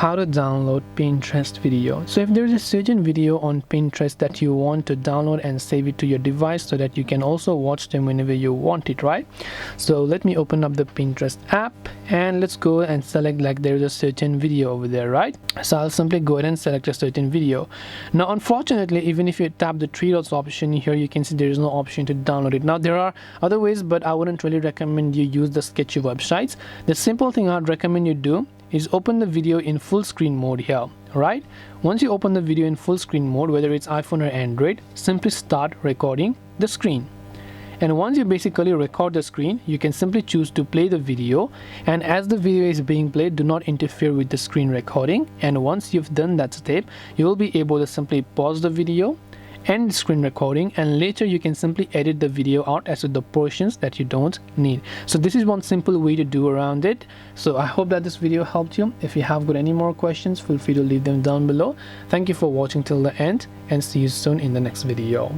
how to download Pinterest video. So if there's a certain video on Pinterest that you want to download and save it to your device so that you can also watch them whenever you want it, right? So let me open up the Pinterest app and let's go and select, like, there's a certain video over there, right? So I'll simply go ahead and select a certain video. Now unfortunately, even if you tap the three dots option here, you can see there is no option to download it. Now there are other ways, but I wouldn't really recommend you use the sketchy websites. The simple thing I'd recommend you do is open the video in full screen mode here, right? Once you open the video in full screen mode, whether it's iPhone or Android, simply start recording the screen. And once you basically record the screen, you can simply choose to play the video, and as the video is being played, do not interfere with the screen recording. And once you've done that step, you will be able to simply pause the video, end screen recording, and later you can simply edit the video out as to the portions that you don't need. So this is one simple way to do around it. So I hope that this video helped you. If you have got any more questions, feel free to leave them down below. Thank you for watching till the end, and see you soon in the next video.